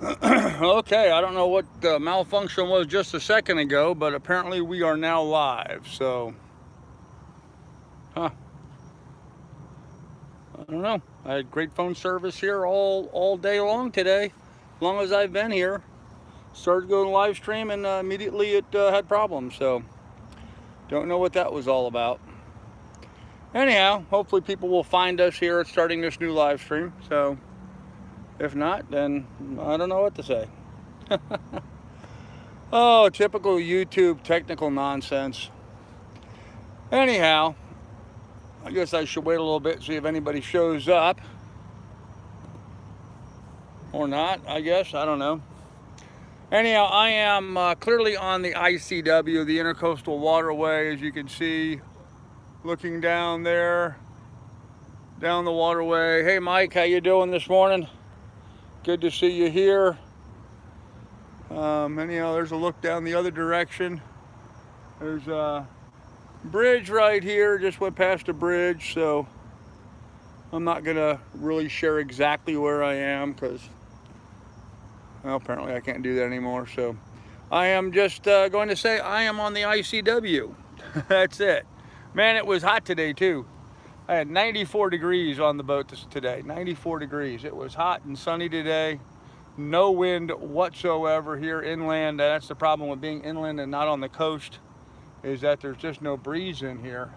Okay, I don't know what the malfunction was just a second ago, but apparently we are now live. So, huh, I don't know. I had great phone service here all day long today, as long as I've been here. Started going live stream and immediately it had problems. So, don't know what that was all about. Anyhow, hopefully people will find us here at starting this new live stream. So, if not, then I don't know what to say. Oh, typical YouTube technical nonsense. Anyhow, I guess I should wait a little bit, see if anybody shows up. Or not, I guess. I don't know. Anyhow, I am clearly on the ICW, the Intercoastal Waterway, as you can see, looking down there, down the waterway. Hey, Mike, how you doing this morning? Good to see you here. Anyhow, there's a look down the other direction. There's a bridge right here, just went past a bridge, so I'm not gonna really share exactly where I am because, well, apparently I can't do that anymore. So I am just going to say I am on the ICW. That's it. Man, it was hot today too. I had 94 degrees on the boat today. 94 degrees. It was hot and sunny today. No wind whatsoever here inland. That's the problem with being inland and not on the coast, is that there's just no breeze in here.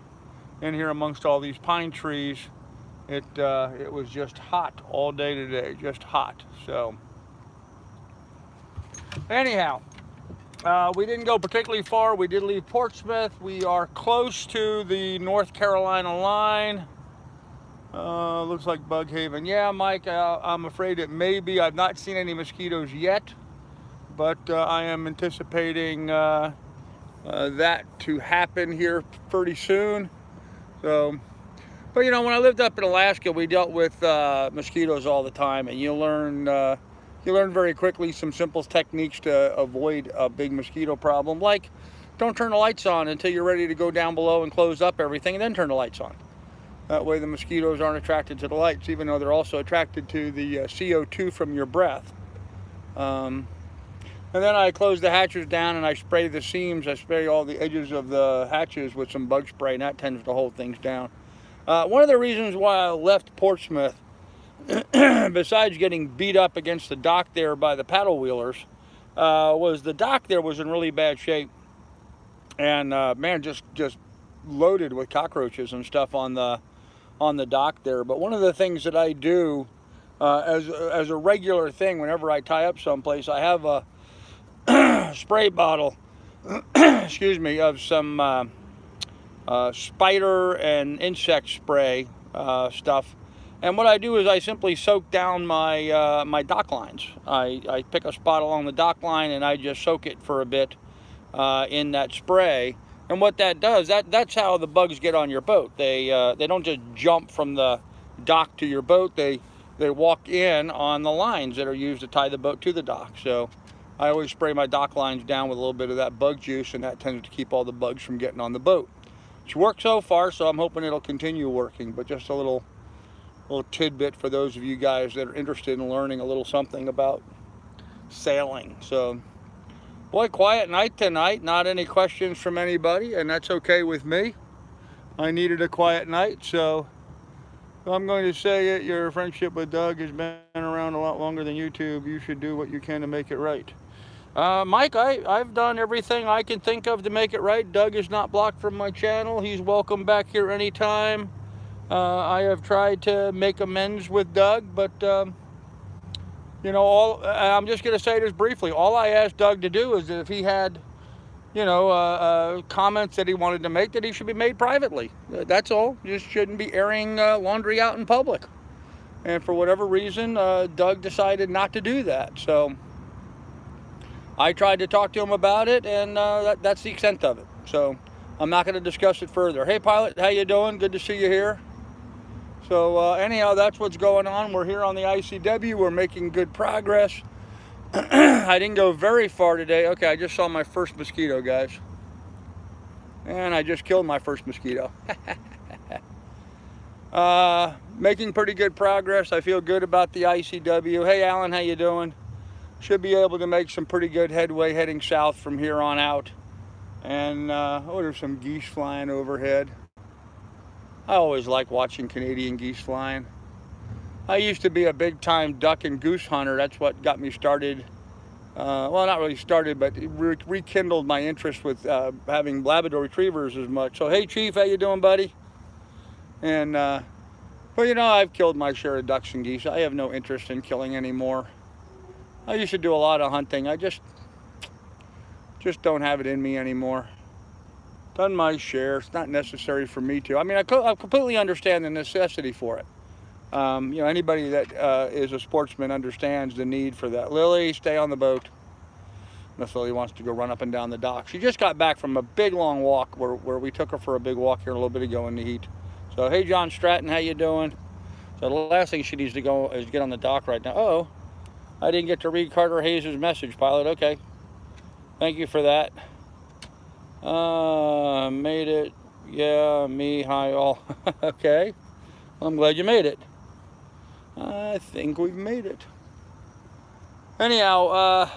In here amongst all these pine trees, it was just hot all day today, just hot. So anyhow, we didn't go particularly far. We did leave Portsmouth. We are close to the North Carolina line. Looks like Bug Haven. Yeah, Mike, I'm afraid it may be. I've not seen any mosquitoes yet, but I am anticipating that to happen here pretty soon. So, but you know, when I lived up in Alaska, we dealt with mosquitoes all the time, and you learn very quickly some simple techniques to avoid a big mosquito problem, like don't turn the lights on until you're ready to go down below and close up everything, and then turn the lights on. That way the mosquitoes aren't attracted to the lights, even though they're also attracted to the CO2 from your breath. And then I close the hatches down and I spray the seams. I spray all the edges of the hatches with some bug spray, and that tends to hold things down. One of the reasons why I left Portsmouth, besides getting beat up against the dock there by the paddle wheelers, was the dock there was in really bad shape. And man, just loaded with cockroaches and stuff on the dock there. But one of the things that I do as a regular thing whenever I tie up someplace, I have a spray bottle, excuse me, of some spider and insect spray stuff. And what I do is I simply soak down my my dock lines. I pick a spot along the dock line and I just soak it for a bit in that spray. And what that does, that's how the bugs get on your boat. They don't just jump from the dock to your boat. They walk in on the lines that are used to tie the boat to the dock. So I always spray my dock lines down with a little bit of that bug juice, and that tends to keep all the bugs from getting on the boat. It's worked so far, so I'm hoping it'll continue working. But just a little tidbit for those of you guys that are interested in learning a little something about sailing. So, boy, quiet night tonight. Not any questions from anybody, and that's okay with me. I needed a quiet night, so I'm going to say it. Your friendship with Doug has been around a lot longer than YouTube. You should do what you can to make it right. Mike, I've done everything I can think of to make it right. Doug is not blocked from my channel. He's welcome back here anytime. I have tried to make amends with Doug, but you know, I'm just going to say this briefly. All I asked Doug to do is that if he had, you know, comments that he wanted to make, that he should be made privately. That's all. Just shouldn't be airing laundry out in public. And for whatever reason, Doug decided not to do that. So I tried to talk to him about it, and that's the extent of it. So I'm not going to discuss it further. Hey, Pilot, how you doing? Good to see you here. So anyhow, that's what's going on. We're here on the ICW. We're making good progress. I didn't go very far today. Okay, I just saw my first mosquito, guys. And I just killed my first mosquito. Making pretty good progress. I feel good about the ICW. Hey, Alan, how you doing? should be able to make some pretty good headway heading south from here on out. And oh, there's some geese flying overhead. I always like watching Canadian geese flying. I used to be a big time duck and goose hunter. That's what got me started. Well, not really started, but it rekindled my interest with having Labrador retrievers as much. So, hey, Chief, how you doing, buddy? And, well, you know, I've killed my share of ducks and geese. I have no interest in killing anymore. I used to do a lot of hunting. I just don't have it in me anymore. Done my share. It's not necessary for me to. I mean, I completely understand the necessity for it. You know, anybody that is a sportsman understands the need for that. Lily, stay on the boat. Miss Lily wants to go run up and down the dock. She just got back from a big long walk where we took her for a big walk here a little bit ago in the heat. So, hey, John Stratton, how you doing? So the last thing she needs to go is get on the dock right now. Oh, I didn't get to read Carter Hayes' message, pilot. Okay. Thank you for that. Made it. Yeah, me, hi, all. Okay. Well, I'm glad you made it. I think we've made it. Anyhow,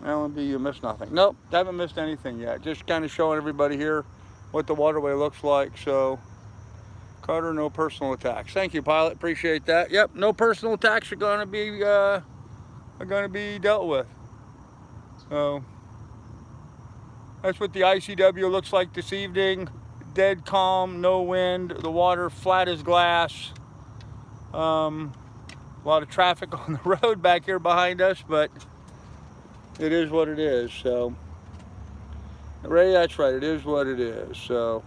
L&B, you missed nothing. Nope, haven't missed anything yet. Just kind of showing everybody here what the waterway looks like. So, Carter, no personal attacks. Thank you, pilot. Appreciate that. Yep, no personal attacks are going to be dealt with. So, that's what the ICW looks like this evening. Dead calm, no wind, the water flat as glass. A lot of traffic on the road back here behind us, but it is what it is. So, Ray, that's right, it is what it is. So,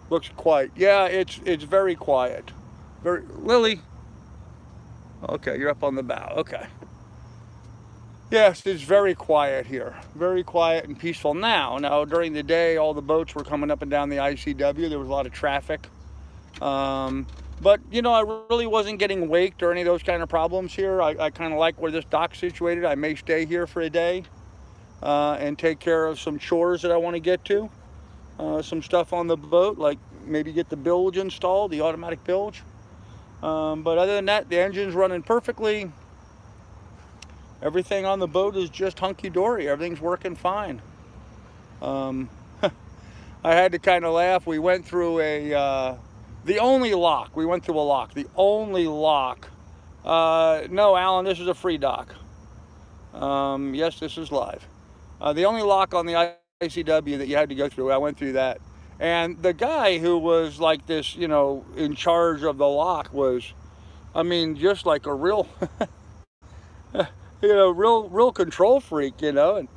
looks quiet. Yeah, it's very quiet. Very, Lily. Okay, you're up on the bow. Okay. Yes, it's very quiet here. Very quiet and peaceful now. During the day, all the boats were coming up and down the ICW. There was a lot of traffic. But, you know, I really wasn't getting waked or any of those kind of problems here. I kind of like where this dock's situated. I may stay here for a day and take care of some chores that I want to get to. Some stuff on the boat, like maybe get the bilge installed, the automatic bilge. But other than that, the engine's running perfectly. Everything on the boat is just hunky-dory. Everything's working fine. I had to kind of laugh. We went through the only lock. We went through a lock. The only lock. No, Alan, this is a free dock. Yes, this is live. The only lock on the ICW that you had to go through, I went through that. And the guy who was like this, you know, in charge of the lock was, I mean, just like a real... you know, real control freak, you know. And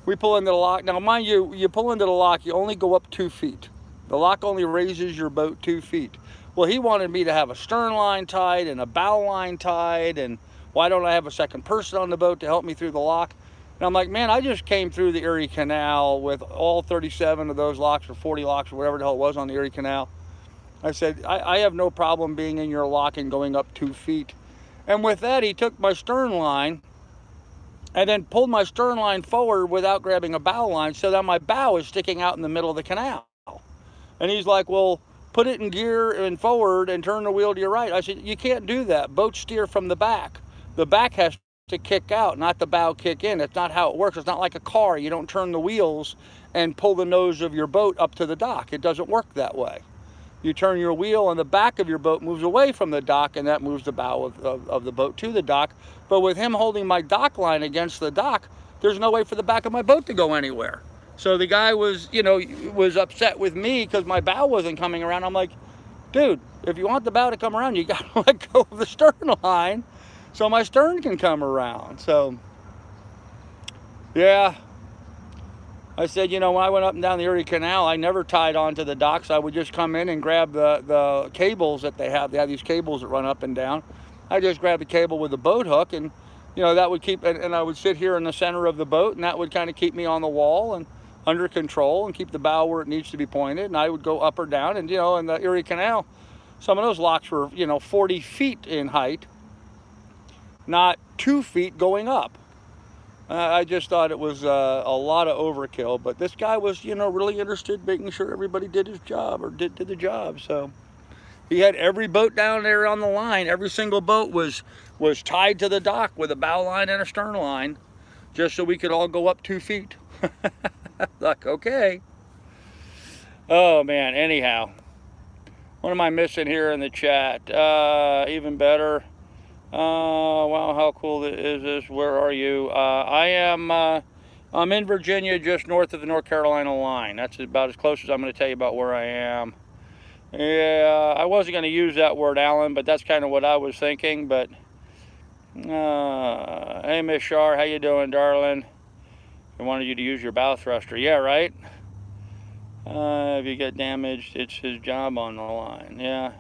we pull into the lock. Now, mind you, you pull into the lock, you only go up 2 feet. The lock only raises your boat 2 feet. Well, he wanted me to have a stern line tied and a bow line tied, and why don't I have a second person on the boat to help me through the lock? And I'm like, man, I just came through the Erie Canal with all 37 of those locks or 40 locks or whatever the hell it was on the Erie Canal. I said, I have no problem being in your lock and going up 2 feet. And with that, he took my stern line and then pulled my stern line forward without grabbing a bow line, so that my bow is sticking out in the middle of the canal. And he's like, well, put it in gear and forward and turn the wheel to your right. I said, you can't do that. Boats steer from the back. The back has to kick out, not the bow kick in. That's not how it works. It's not like a car. You don't turn the wheels and pull the nose of your boat up to the dock. It doesn't work that way. You turn your wheel and the back of your boat moves away from the dock, and that moves the bow of the boat to the dock. But with him holding my dock line against the dock, there's no way for the back of my boat to go anywhere. So the guy was, you know, was upset with me because my bow wasn't coming around. I'm like, dude, if you want the bow to come around, you got to let go of the stern line so my stern can come around. So, yeah. I said, you know, when I went up and down the Erie Canal, I never tied onto the docks. I would just come in and grab the cables that they have. They have these cables that run up and down. I just grabbed the cable with a boat hook, and, you know, that would keep, and I would sit here in the center of the boat, and that would kind of keep me on the wall and under control and keep the bow where it needs to be pointed. And I would go up or down, and, you know, in the Erie Canal, some of those locks were, you know, 40 feet in height, not 2 feet going up. I just thought it was a lot of overkill, but this guy was, you know, really interested, making sure everybody did his job, or did the job. So He had every boat down there on the line. Every single boat was tied to the dock with a bow line and a stern line, just so we could all go up 2 feet. Like, okay. Oh man, anyhow. What am I missing here in the chat? Even better. Wow, how cool is this? Where are you? I'm in Virginia, just north of the North Carolina line. That's about as close as I'm going to tell you about where I am. Yeah, I wasn't going to use that word, Alan, but that's kind of what I was thinking. But hey, Miss Shar, how you doing, darling? I wanted you to use your bow thruster. Yeah, right. If you get damaged, it's his job on the line. Yeah.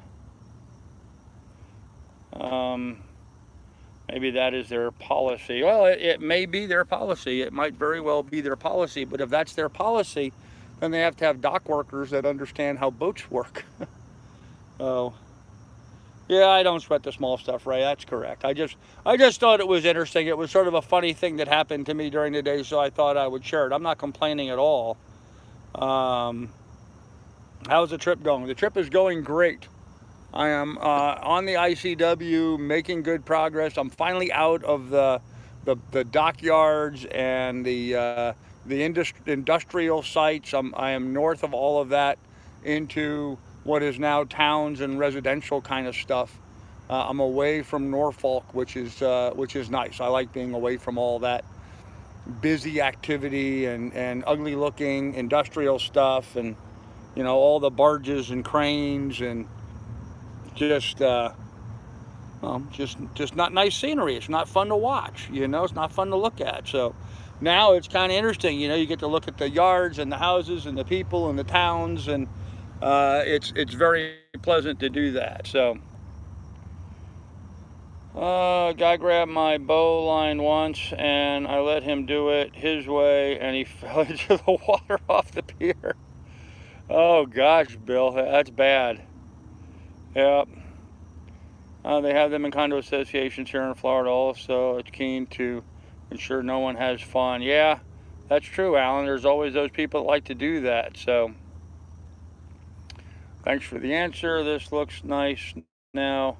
Maybe that is their policy. Well, it may be their policy. It might very well be their policy. But if that's their policy, then they have to have dock workers that understand how boats work. Oh, yeah, I don't sweat the small stuff, Ray. That's correct. I just thought it was interesting. It was sort of a funny thing that happened to me during the day, so I thought I would share it. I'm not complaining at all. How's the trip going? The trip is going great. I am on the ICW, making good progress. I'm finally out of the dockyards and the industrial sites. I am north of all of that into what is now towns and residential kind of stuff. I'm away from Norfolk, which is nice. I like being away from all that busy activity and ugly looking industrial stuff, and you know, all the barges and cranes and just well, just not nice scenery. It's not fun to watch, you know, it's not fun to look at. So now it's kind of interesting, you know, you get to look at the yards and the houses and the people and the towns, and it's very pleasant to do that. So guy grabbed my bow line once and I let him do it his way and he fell into the water off the pier. Oh gosh, Bill, that's bad. Yep. They have them in condo associations here in Florida also. It's keen to ensure no one has fun. Yeah, that's true, Alan. There's always those people that like to do that. So thanks for the answer. This looks nice now,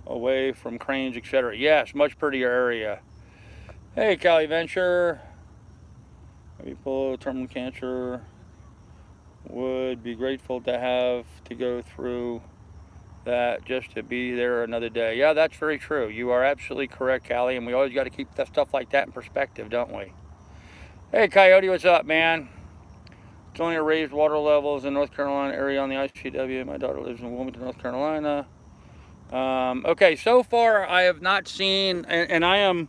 away from cranes, etc. Yes, much prettier area. Hey, Cali Venture. People with terminal cancer would be grateful to have to go through that just to be there another day. Yeah, that's very true. You are absolutely correct, Callie, and we always got to keep that stuff like that in perspective, don't we? Hey, Coyote, what's up, man? It's only a raised water levels in North Carolina area on the ICW. My daughter lives in Wilmington, North Carolina. Okay, so far I have not seen, and I am,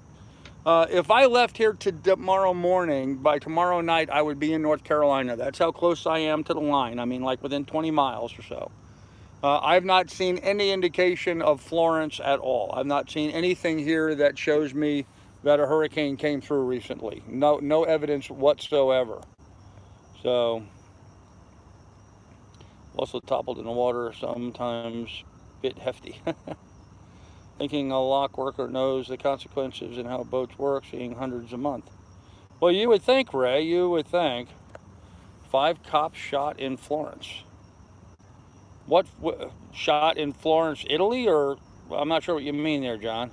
if I left here to tomorrow morning, by tomorrow night I would be in North Carolina. That's how close I am to the line. I mean, like within 20 miles or so. I've not seen any indication of Florence at all. I've not seen anything here that shows me that a hurricane came through recently. No evidence whatsoever. So, also toppled in the water, sometimes a bit hefty. Thinking a lock worker knows the consequences and how boats work, seeing hundreds a month. Well, you would think, Ray, you would think. 5 cops shot in Florence. What shot in Florence, Italy, or I'm not sure what you mean there, John.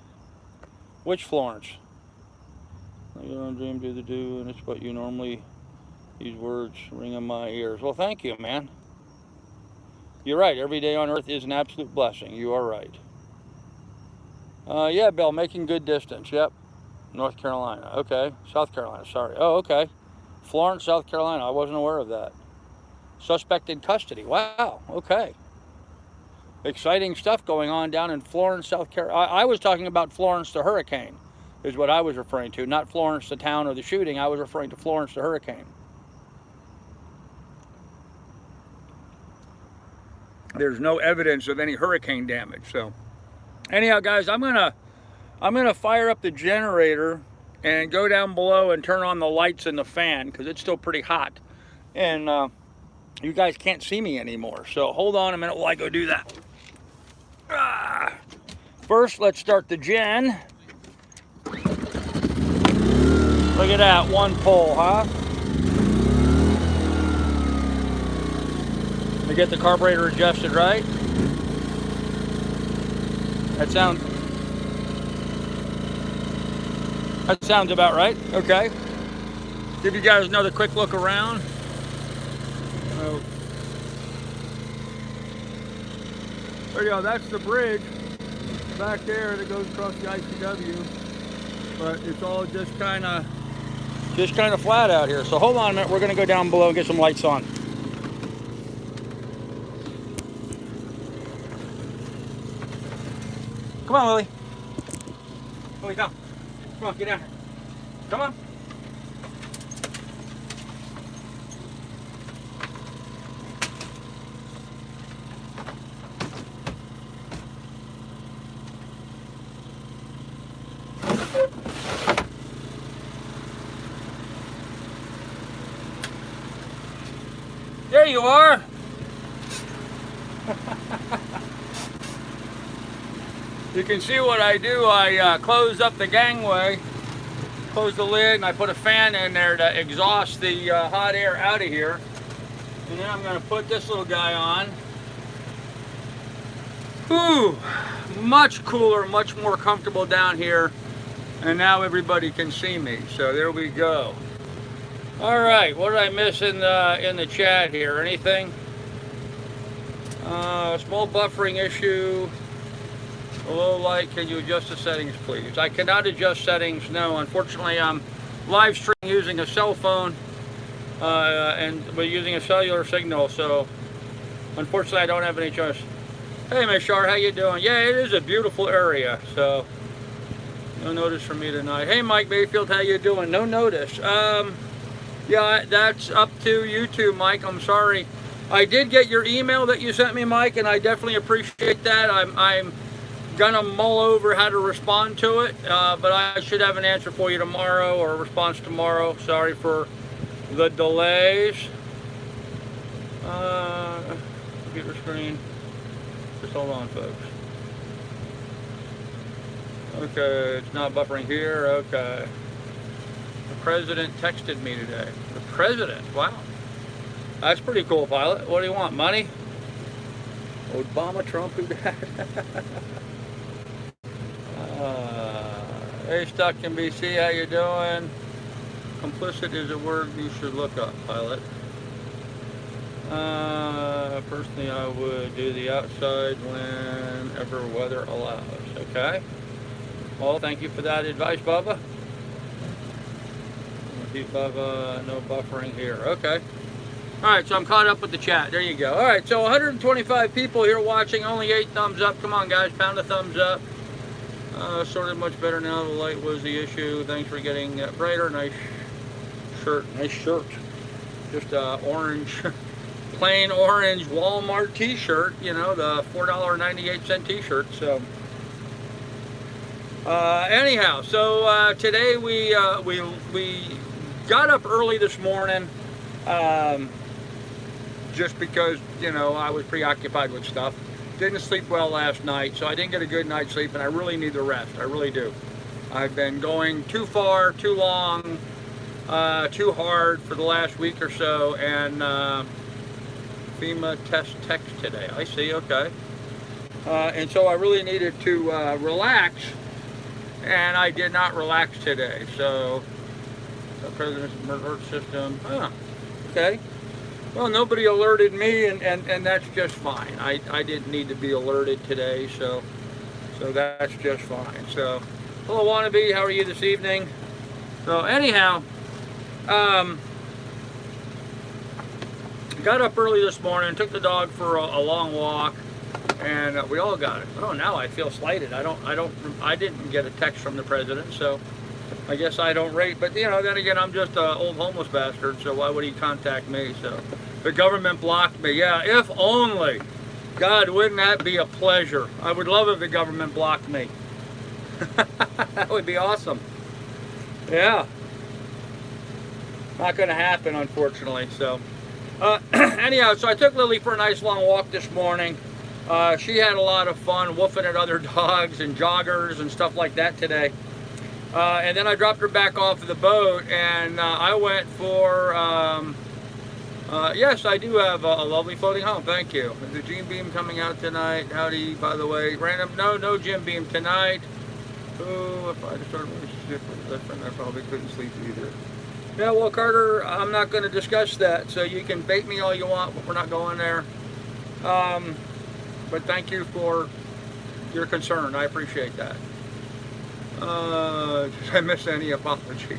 Which Florence? You don't dream, do the do, and it's what you normally. These words ring in my ears. Well, thank you, man. You're right. Every day on Earth is an absolute blessing. You are right. Yeah, Bill, making good distance. Yep. North Carolina. Okay. South Carolina. Sorry. Oh, okay. Florence, South Carolina. I wasn't aware of that. Suspect in custody. Wow. Okay. Exciting stuff going on down in Florence, South Carolina. I was talking about Florence the hurricane, is what I was referring to. Not Florence the town or the shooting. I was referring to Florence the hurricane. There's no evidence of any hurricane damage. So, anyhow, guys, I'm gonna fire up the generator and go down below and turn on the lights and the fan because it's still pretty hot, and you guys can't see me anymore. So hold on a minute while I go do that. First, let's start the gen. Look at that, one pull, huh? To get the carburetor adjusted right. That sounds about right. Okay. Give you guys another quick look around. There you go. That's the bridge back there that goes across the ICW. But it's all just kind of flat out here. So hold on a minute. We're going to go down below and get some lights on. Come on, Lily. Lily, come. Come on, get down here. Come on. There you are. You can see what I do. I close up the gangway, close the lid, and I put a fan in there to exhaust the hot air out of here. And then I'm going to put this little guy on. Ooh, much cooler, much more comfortable down here. And now everybody can see me. So there we go. All right, what did I miss in the chat here? Anything? Small buffering issue. Low light, can you adjust the settings, please? I cannot adjust settings, no. Unfortunately, I'm live streaming using a cell phone, and we're using a cellular signal, so unfortunately I don't have any choice. Hey, Miss Shar, how you doing? Yeah, it is a beautiful area, so no notice from me tonight. Hey, Mike Mayfield, how you doing? No notice. Yeah, that's up to you two, Mike. I'm sorry. I did get your email that you sent me, Mike, and I definitely appreciate that. I'm gonna mull over how to respond to it, but I should have an answer for you tomorrow, or a response tomorrow. Sorry for the delays. Computer screen. Just hold on, folks. Okay, it's not buffering here. Okay. The president texted me today. The president? Wow. That's pretty cool, pilot. What do you want? Money? Obama, Trump, who that? Hey, stuck in BC, how you doing? Complicit is a word you should look up, pilot. Personally, I would do the outside whenever weather allows. Okay. Well, thank you for that advice, Bubba. Keep Bubba, no buffering here. Okay. All right, so I'm caught up with the chat. There you go. All right, so 125 people here watching, only 8 thumbs up. Come on, guys, pound a thumbs up. Sorted much better now. The light was the issue. Thanks for getting brighter. Nice shirt. Nice shirt. Just orange, plain orange Walmart t-shirt. You know, the $4.98 t-shirt. So anyhow, so today we got up early this morning. Just because, you know, I was preoccupied with stuff. Didn't sleep well last night, so I didn't get a good night's sleep, and I really need the rest. I really do. I've been going too far, too long, too hard for the last week or so, and FEMA text today. I see, okay. And so I really needed to relax, and I did not relax today. So, the President's alert system, okay. Well, nobody alerted me, and that's just fine. I didn't need to be alerted today, so that's just fine. So, hello, Wannabe, how are you this evening? So, anyhow, got up early this morning, took the dog for a long walk, and we all got it. Oh, now I feel slighted. I didn't get a text from the president, so I guess I don't rate. But, you know, then again, I'm just an old homeless bastard, so why would he contact me? So the government blocked me. Yeah, if only. God, wouldn't that be a pleasure? I would love if the government blocked me. That would be awesome. Yeah. Not going to happen, unfortunately. So, anyhow, so I took Lily for a nice long walk this morning. She had a lot of fun woofing at other dogs and joggers and stuff like that today. And then I dropped her back off of the boat, and I went for Yes, I do have a lovely floating home. Thank you. Is the Jim Beam coming out tonight? Howdy, by the way. Random, no Jim Beam tonight. Oh, if I started a relationship with a friend, I probably couldn't sleep either. Yeah, well, Carter, I'm not going to discuss that. So you can bait me all you want, but we're not going there. But thank you for your concern. I appreciate that. Did I miss any apologies?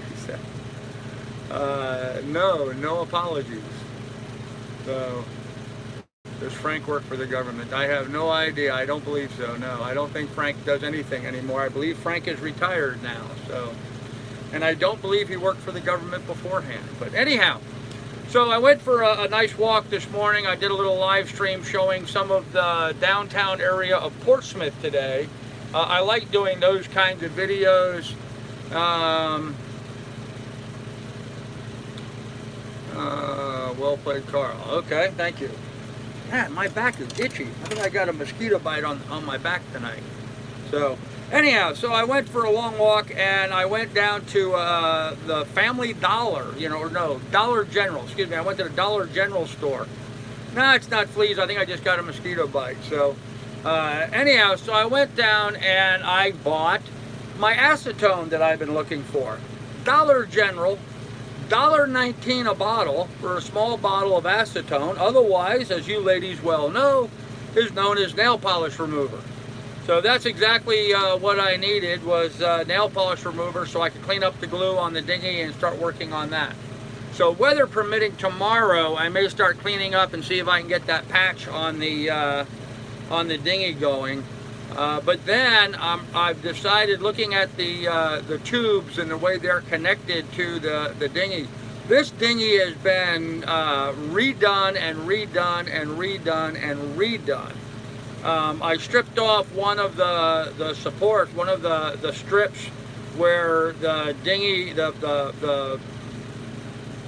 No apologies. So, does Frank work for the government? I have no idea. I don't believe so. No, I don't think Frank does anything anymore. I believe Frank is retired now. So, and I don't believe he worked for the government beforehand. But anyhow, so I went for a nice walk this morning. I did a little live stream showing some of the downtown area of Portsmouth today. I like doing those kinds of videos. Well played, Carl. Okay, thank you. Man, my back is itchy. I think I got a mosquito bite on my back tonight. So, anyhow, so I went for a long walk, and I went down to the Family Dollar, Dollar General. Excuse me, I went to the Dollar General store. No, it's not fleas. I think I just got a mosquito bite. So, anyhow, so I went down and I bought my acetone that I've been looking for. Dollar General. $1.19 a bottle for a small bottle of acetone, otherwise, as you ladies well know, is known as nail polish remover. So that's exactly what I needed, was nail polish remover, so I could clean up the glue on the dinghy and start working on that. So weather permitting, tomorrow I may start cleaning up and see if I can get that patch on the dinghy going. But then I've decided, looking at the tubes and the way they're connected to the dinghy, this dinghy has been redone and redone and redone and redone. I stripped off one of the supports, one of the strips where the dinghy,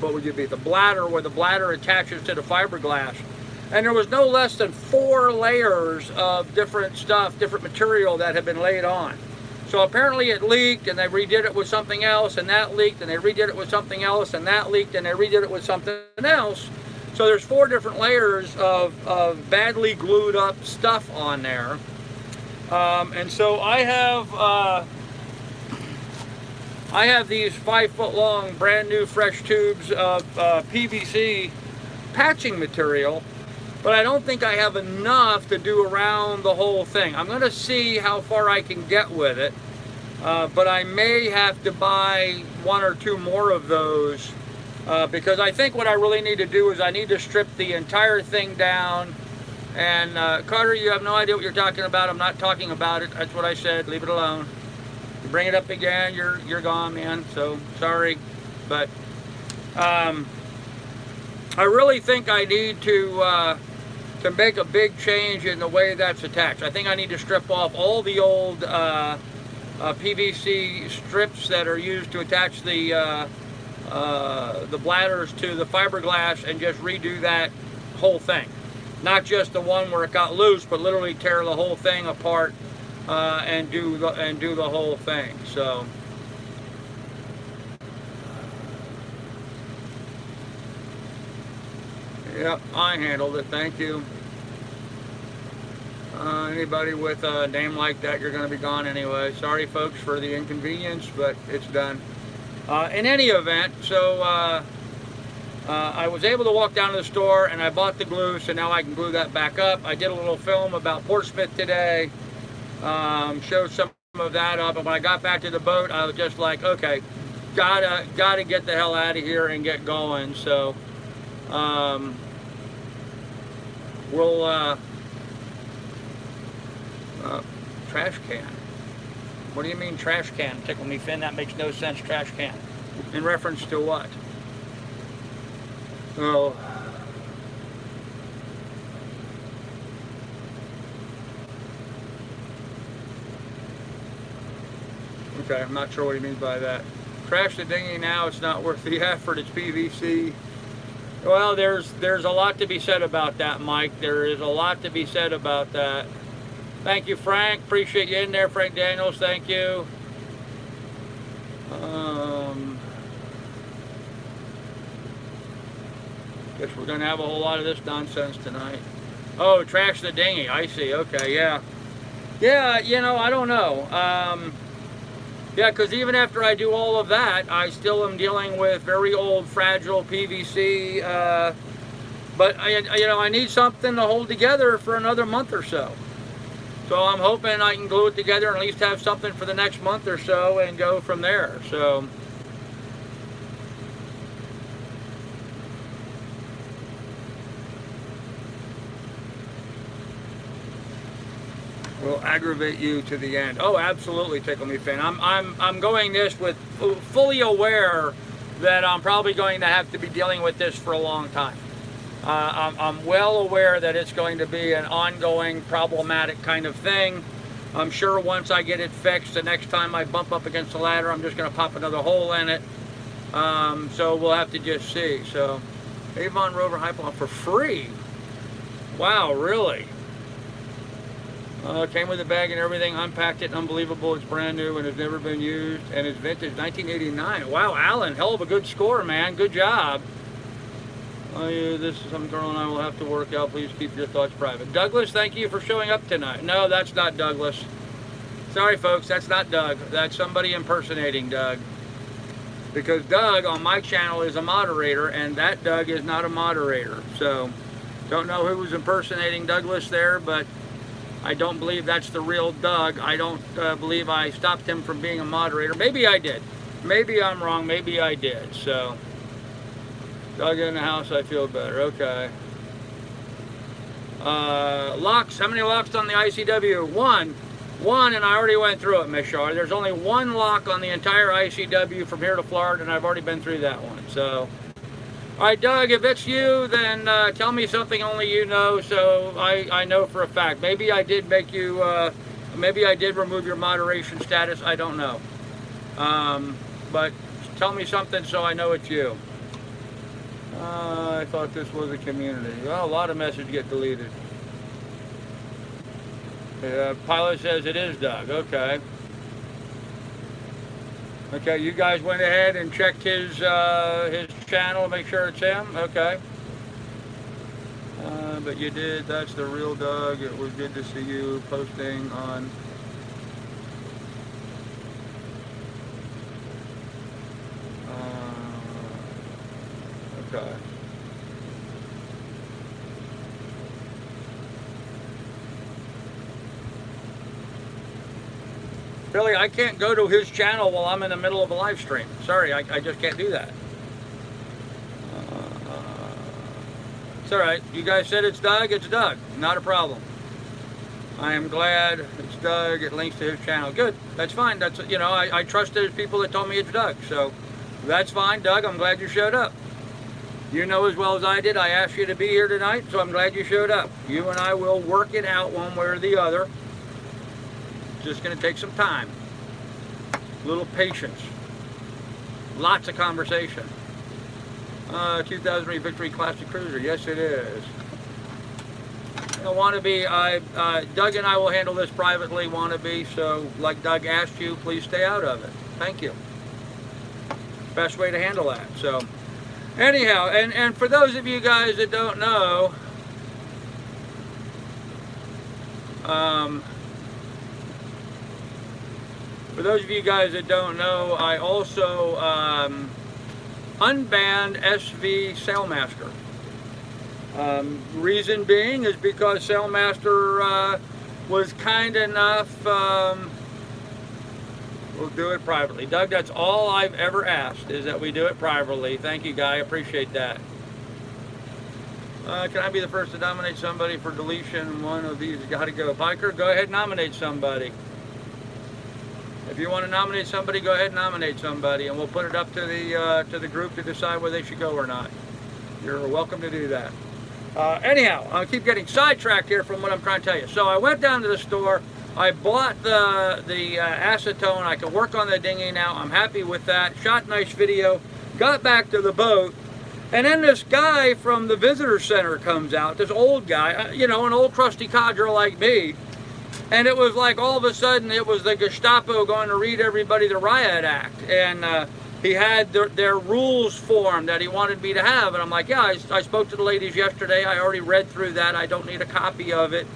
what would you be, the bladder, where the bladder attaches to the fiberglass. And there was no less than 4 layers of different stuff, different material that had been laid on. So apparently it leaked, and they redid it with something else, and that leaked, and they redid it with something else, and that leaked, and they redid it with something else. So there's 4 different layers of badly glued up stuff on there. And so I have these 5-foot long, brand new, fresh tubes of PVC patching material. But I don't think I have enough to do around the whole thing. I'm going to see how far I can get with it. But I may have to buy 1 or 2 more of those. Because I think what I really need to do is I need to strip the entire thing down. And Carter, you have no idea what you're talking about. I'm not talking about it. That's what I said. Leave it alone. You bring it up again, you're gone, man. So, sorry. But I really think I need to make a big change in the way that's attached. I think I need to strip off all the old PVC strips that are used to attach the bladders to the fiberglass, and just redo that whole thing. Not just the one where it got loose, but literally tear the whole thing apart and do the whole thing. So. Yep, I handled it, thank you. Anybody with a name like that, you're going to be gone anyway. Sorry, folks, for the inconvenience, but it's done. In any event, so I was able to walk down to the store, and I bought the glue, so now I can glue that back up. I did a little film about Portsmouth today, showed some of that up, and when I got back to the boat, I was just like, okay, gotta get the hell out of here and get going. So we'll trash can. What do you mean trash can? Tickle me fin, that makes no sense. Trash can in reference to what? Oh, okay, I'm not sure what he means by that. Trash the dinghy now, it's not worth the effort, it's PVC. Well, there's a lot to be said about that, Mike. There is a lot to be said about that. Thank you, Frank. Appreciate you in there, Frank Daniels. Thank you. Guess we're going to have a whole lot of this nonsense tonight. Oh, trash the dinghy. I see. Okay, yeah. Yeah, you know, I don't know. Yeah, because even after I do all of that, I still am dealing with very old, fragile PVC. But, you know, I need something to hold together for another month or so. So I'm hoping I can glue it together and at least have something for the next month or so and go from there. So will aggravate you to the end. Oh, absolutely, Tickle Me Fan. I'm going this with fully aware that I'm probably going to have to be dealing with this for a long time. I'm well aware that it's going to be an ongoing problematic kind of thing. I'm sure once I get it fixed, the next time I bump up against the ladder, I'm just going to pop another hole in it. So we'll have to just see. So Avon Rover Hypalon for free. Wow, really? Came with a bag and everything, unpacked it, unbelievable, it's brand new and has never been used, and it's vintage, 1989. Wow, Alan, hell of a good score, man, good job. Oh, yeah, this is some girl and I will have to work out, please keep your thoughts private. Douglas, thank you for showing up tonight. No, that's not Douglas. Sorry, folks, that's not Doug. That's somebody impersonating Doug. Because Doug on my channel is a moderator, and that Doug is not a moderator. So, don't know who was impersonating Douglas there, but I don't believe that's the real Doug. I don't believe I stopped him from being a moderator. Maybe I did. Maybe I'm wrong. Maybe I did. So, Doug in the house, I feel better. Okay. Locks. How many locks on the ICW? One, and I already went through it, Miss Shaw. There's only one lock on the entire ICW from here to Florida, and I've already been through that one. So, all right, Doug, if it's you, then tell me something only you know, so I know for a fact. Maybe I did make you, maybe I did remove your moderation status, I don't know. But tell me something so I know it's you. I thought this was a community. Well, a lot of messages get deleted. Pilot says it is Doug, okay. Okay, you guys went ahead and checked his channel to make sure it's him? Okay. But you did, that's the real Doug. It was good to see you posting on... okay. Billy, I can't go to his channel while I'm in the middle of a live stream. Sorry, I just can't do that. It's all right. You guys said it's Doug. It's Doug. Not a problem. I am glad it's Doug. It links to his channel. Good. That's fine. That's, you know, I trust those people that told me it's Doug. So that's fine, Doug. I'm glad you showed up. You know as well as I did, I asked you to be here tonight, so I'm glad you showed up. You and I will work it out one way or the other. Just going to take some time, a little patience, lots of conversation. 2003 Victory Classic Cruiser, yes it is. Wannabe, Doug and I will handle this privately, Wannabe, so like Doug asked you, please stay out of it. Thank you. Best way to handle that. So anyhow, and for those of you guys that don't know, for those of you guys that don't know, I also unbanned SV Sailmaster. Reason being is because Sailmaster was kind enough, we'll do it privately. Doug, that's all I've ever asked, is that we do it privately. Thank you, Guy, appreciate that. Can I be the first to nominate somebody for deletion? One of these has got to go. Biker, go ahead and nominate somebody. If you want to nominate somebody, go ahead and nominate somebody, and we'll put it up to the group to decide whether they should go or not. You're welcome to do that. Anyhow, I'll keep getting sidetracked here from what I'm trying to tell you. So I went down to the store. I bought the acetone. I can work on the dinghy now. I'm happy with that. Shot nice video. Got back to the boat. And then this guy from the visitor center comes out. This old guy, you know, an old trusty codger like me. And it was like all of a sudden it was the Gestapo going to read everybody the riot act. And he had their rules form that he wanted me to have, and I'm like, yeah, I spoke to the ladies yesterday. I already read through that. I don't need a copy of it.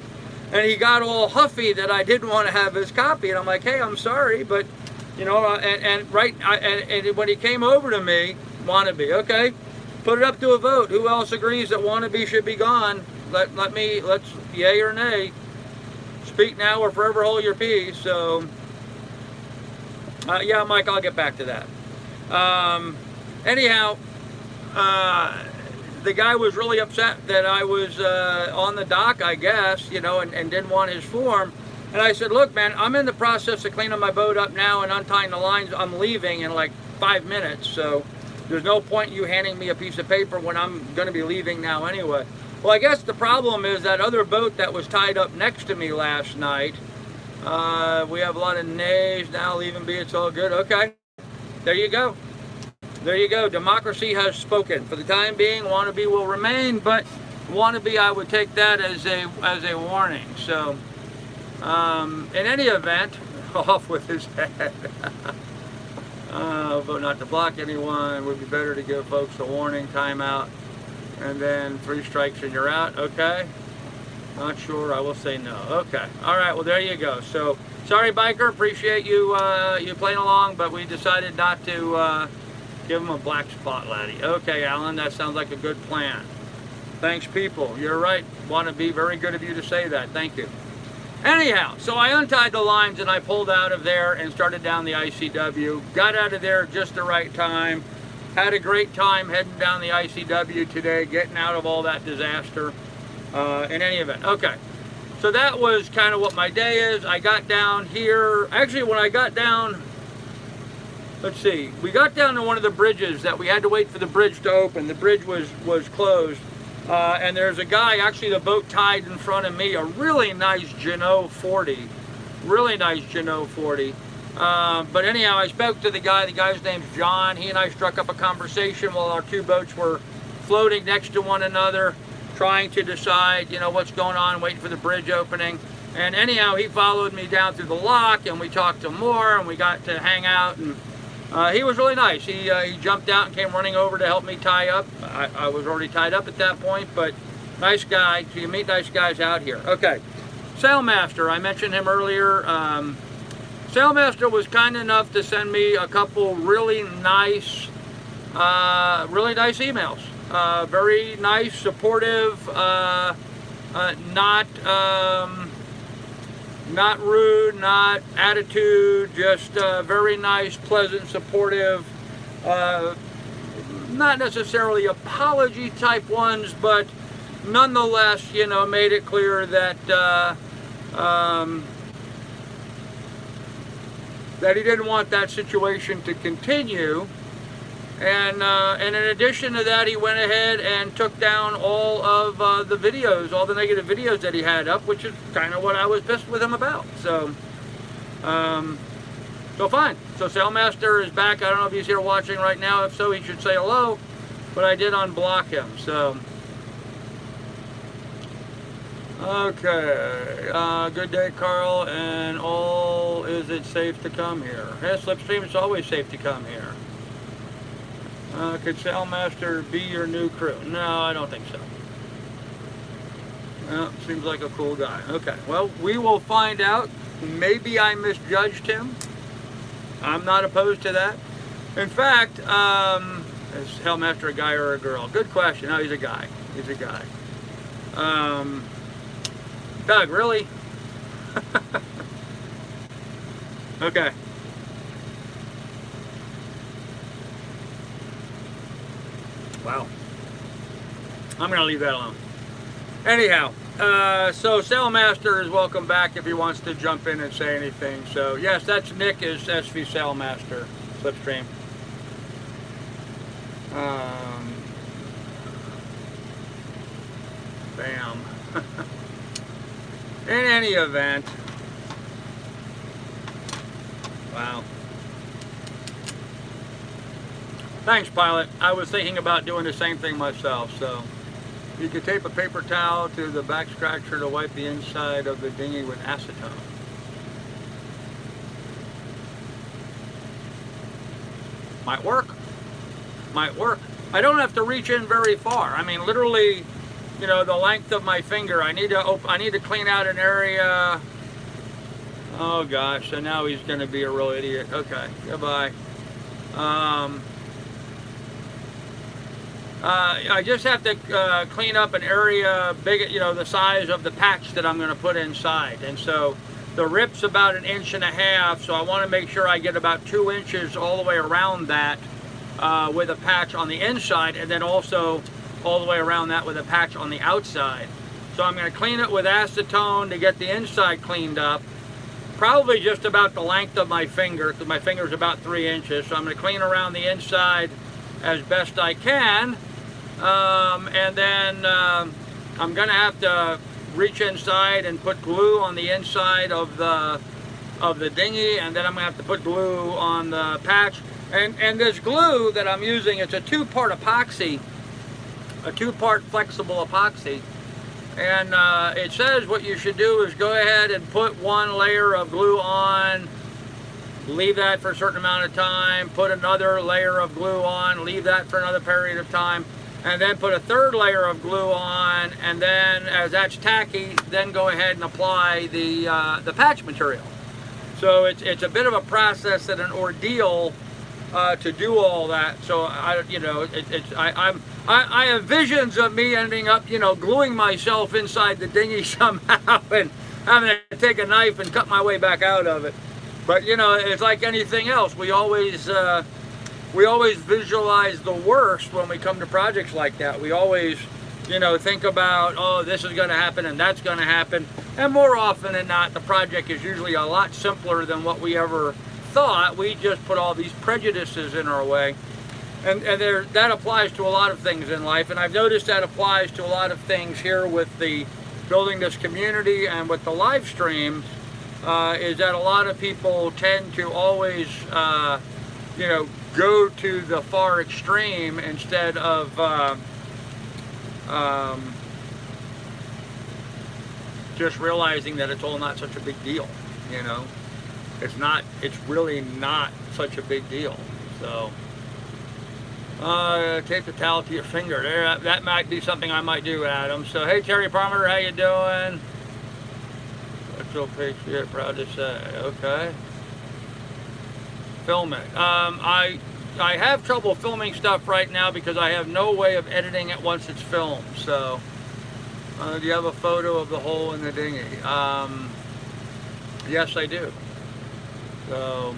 And he got all huffy that I didn't want to have his copy, and I'm like, hey, I'm sorry, but you know, and when he came over to me, wannabe, okay, put it up to a vote. Who else agrees that wannabe should be gone? Let's yay or nay. Speak now or forever hold your peace. So, yeah, Mike, I'll get back to that. Anyhow, the guy was really upset that I was on the dock, I guess, you know, and didn't want his form. And I said, look, man, I'm in the process of cleaning my boat up now and untying the lines. I'm leaving in like 5 minutes, so there's no point in you handing me a piece of paper when I'm going to be leaving now anyway. Well, I guess the problem is that other boat that was tied up next to me last night. We have a lot of nays now. Leave him be. It's all good. Okay. There you go. There you go. Democracy has spoken. For the time being, wannabe will remain, but wannabe, I would take that as a warning. So, in any event, off with his head. Vote not to block anyone. Would be better to give folks a warning, timeout, and then 3 strikes and you're out. Okay. Not sure. I will say no. Okay. All right. Well, there you go. So, sorry, biker. Appreciate you you playing along, but we decided not to give him a black spot, laddie. Okay, Alan. That sounds like a good plan. Thanks, people. You're right. Want to be very good of you to say that. Thank you. Anyhow, so I untied the lines and I pulled out of there and started down the ICW. Got out of there just the right time. Had a great time heading down the ICW today, getting out of all that disaster. In any event, okay. So that was kind of what my day is. I got down here. Actually, when I got down, let's see, we got down to one of the bridges that we had to wait for the bridge to open. The bridge was closed. And there's a guy, actually the boat tied in front of me, a really nice Jeanneau 40. Really nice Jeanneau 40. But anyhow, I spoke to the guy. The guy's name's John. He and I struck up a conversation while our 2 boats were floating next to one another, trying to decide, you know, what's going on, waiting for the bridge opening. And anyhow, he followed me down through the lock, and we talked some more, and we got to hang out, and he was really nice. He jumped out and came running over to help me tie up. I was already tied up at that point, but nice guy. So you meet nice guys out here. Okay, Sailmaster, I mentioned him earlier. Sailmaster was kind enough to send me a couple really nice emails. Very nice, supportive, not rude, not attitude, just very nice, pleasant, supportive, not necessarily apology type ones, but nonetheless, you know, made it clear that that he didn't want that situation to continue. And in addition to that, he went ahead and took down all of the videos, all the negative videos that he had up, which is kind of what I was pissed with him about. So, so fine. So Sailmaster is back. I don't know if he's here watching right now. If so, he should say hello. But I did unblock him. So, okay. Good day, Carl. And all, is it safe to come here? Yeah, Slipstream, it's always safe to come here. Could Sailmaster be your new crew? No, I don't think so. Well, seems like a cool guy. Okay, well, we will find out. Maybe I misjudged him. I'm not opposed to that. In fact, is Sailmaster a guy or a girl? Good question. No, he's a guy. He's a guy. Doug, really? Okay. Wow. I'm going to leave that alone. Anyhow, so Sailmaster is welcome back if he wants to jump in and say anything. So, yes, that's Nick is SV Sailmaster, Slipstream. Bam. In any event, wow. Thanks, pilot. I was thinking about doing the same thing myself. So you could tape a paper towel to the back scratcher to wipe the inside of the dinghy with acetone. Might work. Might work. I don't have to reach in very far. I mean, literally, you know, the length of my finger. I need to clean out an area. Oh gosh, so now he's going to be a real idiot. Okay, goodbye. I just have to clean up an area big, you know, the size of the patch that I'm going to put inside. And so the rip's about 1.5 inches, so I want to make sure I get about 2 inches all the way around that with a patch on the inside, and then also all the way around that with a patch on the outside. So I'm going to clean it with acetone to get the inside cleaned up. Probably just about the length of my finger, because my finger is about 3 inches. So I'm going to clean around the inside as best I can. And then I'm going to have to reach inside and put glue on the inside of the dinghy, and then I'm going to have to put glue on the patch. And this glue that I'm using, it's a 2-part epoxy, a 2-part flexible epoxy. And it says what you should do is go ahead and put 1 layer of glue on, leave that for a certain amount of time, put another layer of glue on, leave that for another period of time, and then put a 3rd layer of glue on, and then as that's tacky, then go ahead and apply the patch material. So it's a bit of a process and an ordeal to do all that. So I have visions of me ending up, you know, gluing myself inside the dinghy somehow and having to take a knife and cut my way back out of it. But you know, it's like anything else. We always visualize the worst when we come to projects like that. We always, you know, think about, oh, this is going to happen and that's going to happen. And more often than not, the project is usually a lot simpler than what we ever thought. We just put all these prejudices in our way. And that applies to a lot of things in life. And I've noticed that applies to a lot of things here with the building this community and with the live streams, is that a lot of people tend to always, you know, go to the far extreme instead of just realizing that it's all not such a big deal. You know, it's really not such a big deal. So tape the towel to your finger there. That might be something I might do, Adam. So hey, Terry Palmer, how you doing? Retro Patriot, proud to say. Okay. Film it. I have trouble filming stuff right now because I have no way of editing it once it's filmed. So, do you have a photo of the hole in the dinghy? Yes, I do. So,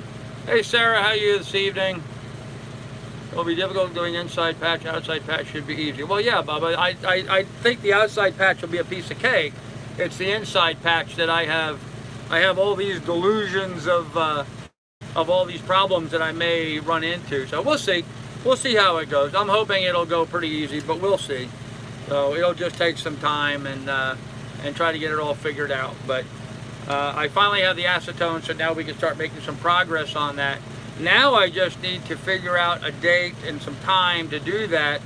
hey Sarah, how are you this evening? It'll be difficult doing inside patch, outside patch should be easy. Well, yeah, Bubba, I think the outside patch will be a piece of cake. It's the inside patch that I have all these delusions of all these problems that I may run into. So we'll see. We'll see how it goes. I'm hoping it'll go pretty easy, but we'll see. So it'll just take some time and try to get it all figured out. But I finally have the acetone, so now we can start making some progress on that. Now I just need to figure out a date and some time to do that,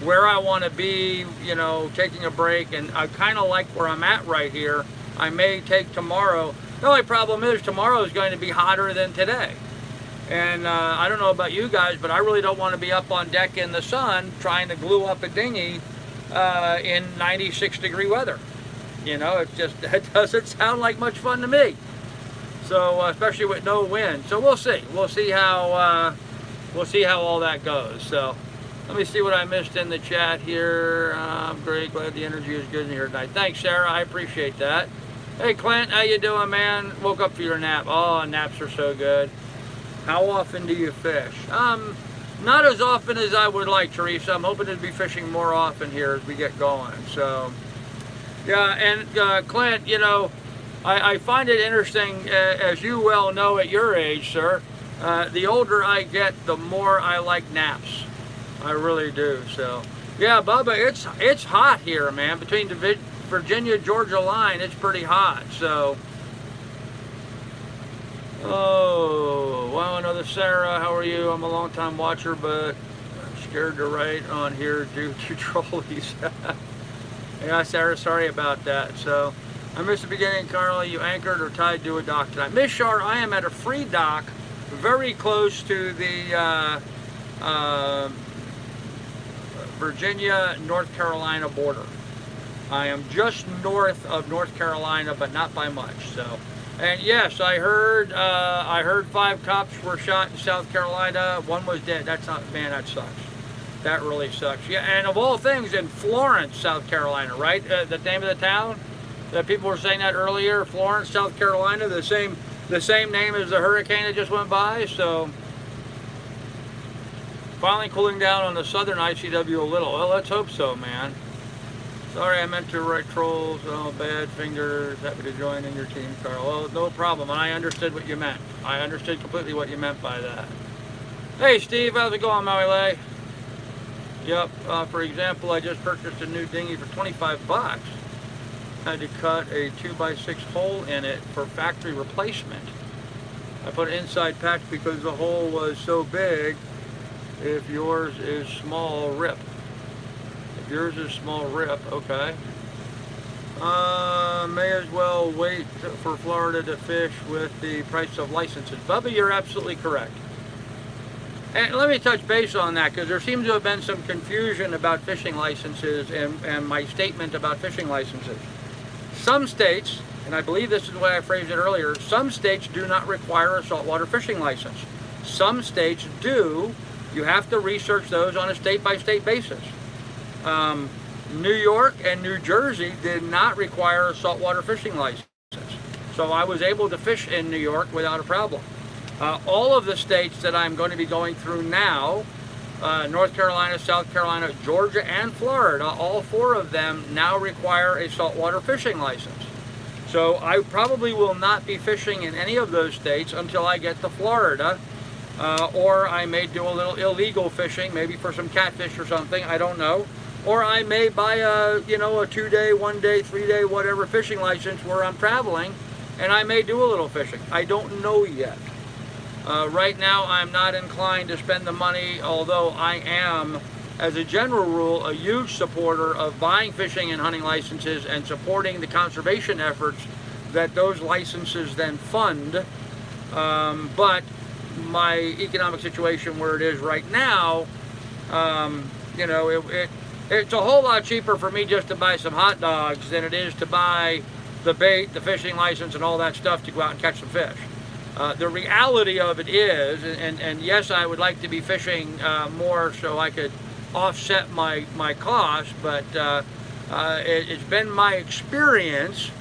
where I want to be, you know, taking a break. And I kind of like where I'm at right here. I may take tomorrow. The only problem is tomorrow is going to be hotter than today. And I don't know about you guys, but I really don't want to be up on deck in the sun trying to glue up a dinghy in 96-degree weather. You know, it doesn't sound like much fun to me. So especially with no wind. So we'll see. We'll see how all that goes. So let me see what I missed in the chat here. Great, glad the energy is good in here tonight. Thanks, Sarah. I appreciate that. Hey, Clint, how you doing, man? Woke up for your nap. Oh, naps are so good. How often do you fish? Not as often as I would like, Teresa. I'm hoping to be fishing more often here as we get going. So, yeah, and Clint, you know, I find it interesting, as you well know at your age, sir, the older I get, the more I like naps. I really do. So, yeah, Bubba, it's hot here, man. Between the Virginia-Georgia line, it's pretty hot. So, oh, wow, another Sarah. How are you? I'm a long-time watcher, but I'm scared to write on here due to trolleys. Yeah, Sarah, sorry about that. So, I missed the beginning, Carly. You anchored or tied to a dock tonight? Miss Shar, I am at a free dock very close to the Virginia, North Carolina border. I am just north of North Carolina, but not by much. So, and yes, I heard 5 cops were shot in South Carolina. 1 was dead. That's not, man, that sucks. That really sucks. Yeah, and of all things, in Florence, South Carolina, right? The name of the town. That people were saying that earlier. Florence, South Carolina, the same name as the hurricane that just went by. So, finally cooling down on the southern ICW a little. Well, let's hope so, man. Sorry, I meant to write trolls. Oh, bad fingers. Happy to join in your team, Carl. Well, no problem. I understood what you meant. I understood completely what you meant by that. Hey, Steve, how's it going, Maui? Yep. For example, I just purchased a new dinghy for 25 bucks. Had to cut a 2x6 hole in it for factory replacement. I put an inside patch because the hole was so big. If yours is small, rip. If yours is small, rip. Okay. May as well wait for Florida to fish with the price of licenses. Bubba, you're absolutely correct. And let me touch base on that, because there seems to have been some confusion about fishing licenses and my statement about fishing licenses. Some states, and I believe this is the way I phrased it earlier, some states do not require a saltwater fishing license. Some states do. You have to research those on a state-by-state basis. New York and New Jersey did not require a saltwater fishing license. So I was able to fish in New York without a problem. All of the states that I'm going to be going through now, North Carolina, South Carolina, Georgia, and Florida, all 4 of them now require a saltwater fishing license. So I probably will not be fishing in any of those states until I get to Florida, or I may do a little illegal fishing, maybe for some catfish or something, I don't know. Or I may buy a 2-day, 1-day, 3-day, whatever fishing license where I'm traveling, and I may do a little fishing. I don't know yet. Right now, I'm not inclined to spend the money, although I am, as a general rule, a huge supporter of buying fishing and hunting licenses and supporting the conservation efforts that those licenses then fund. But my economic situation where it is right now, it's a whole lot cheaper for me just to buy some hot dogs than it is to buy the bait, the fishing license, and all that stuff to go out and catch some fish. The reality of it is, and yes, I would like to be fishing more so I could offset my costs, but it's been my experience,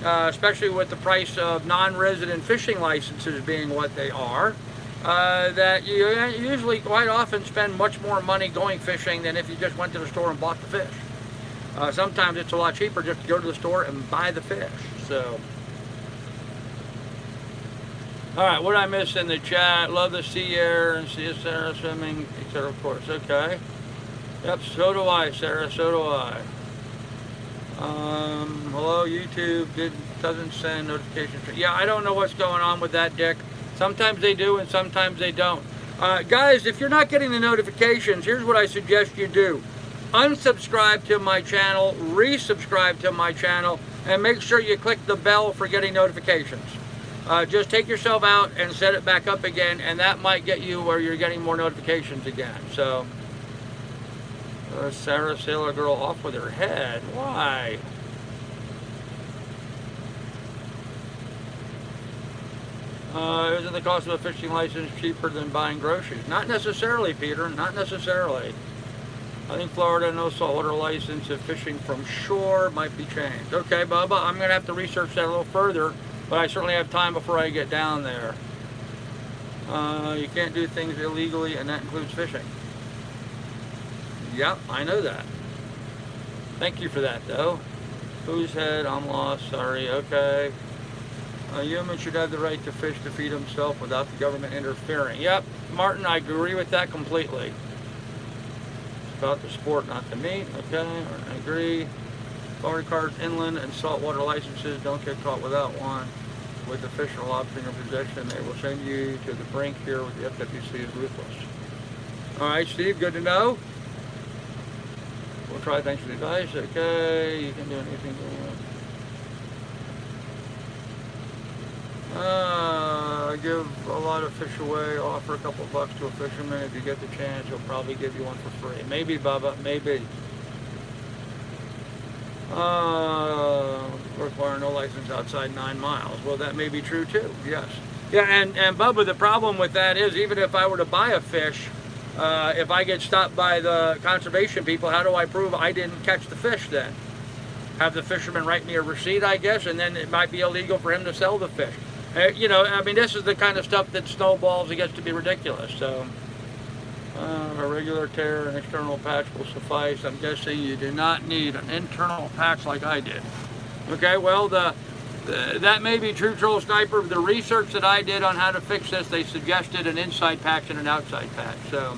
especially with the price of non-resident fishing licenses being what they are, that you usually quite often spend much more money going fishing than if you just went to the store and bought the fish. Sometimes it's a lot cheaper just to go to the store and buy the fish. So, all right, what did I miss in the chat? Love the sea air and see Sarah swimming, etc. Of course. Okay. Yep. So do I, Sarah. So do I. Hello, YouTube doesn't send notifications. Yeah, I don't know what's going on with that, Dick. Sometimes they do and sometimes they don't. Guys, if you're not getting the notifications, here's what I suggest you do. Unsubscribe to my channel, resubscribe to my channel, and make sure you click the bell for getting notifications. Just take yourself out and set it back up again, and that might get you where you're getting more notifications again. So, Sarah Sailor Girl off with her head. Why? Isn't the cost of a fishing license cheaper than buying groceries? Not necessarily, Peter. Not necessarily. I think Florida no saltwater license if fishing from shore might be changed. Okay, Bubba, I'm going to have to research that a little further, but I certainly have time before I get down there. You can't do things illegally, and that includes fishing. Yep, I know that. Thank you for that, though. Whose head? I'm lost. Sorry. Okay. A human should have the right to fish to feed himself without the government interfering. Yep, Martin, I agree with that completely. It's about the sport, not the meat. Okay, I agree. Florida cars, inland, and saltwater licenses don't get caught without one. With the fish or lobster in your possession, they will send you to the brink here with the FWC is ruthless. All right, Steve, good to know. We'll try. Thanks for the advice. Okay, you can do anything you want. give a lot of fish away. Offer a couple bucks to a fisherman. If you get the chance, he'll probably give you one for free. Maybe, Bubba, maybe. Require no license outside 9 miles. Well, that may be true too, yes. Yeah, and Bubba, the problem with that is, even if I were to buy a fish, if I get stopped by the conservation people, how do I prove I didn't catch the fish then? Have the fisherman write me a receipt, I guess, and then it might be illegal for him to sell the fish. You know, I mean, this is the kind of stuff that snowballs. It gets to be ridiculous. So, a regular tear and external patch will suffice. I'm guessing you do not need an internal patch like I did. Okay, well, that may be true, Troll Sniper. The research that I did on how to fix this, they suggested an inside patch and an outside patch. So,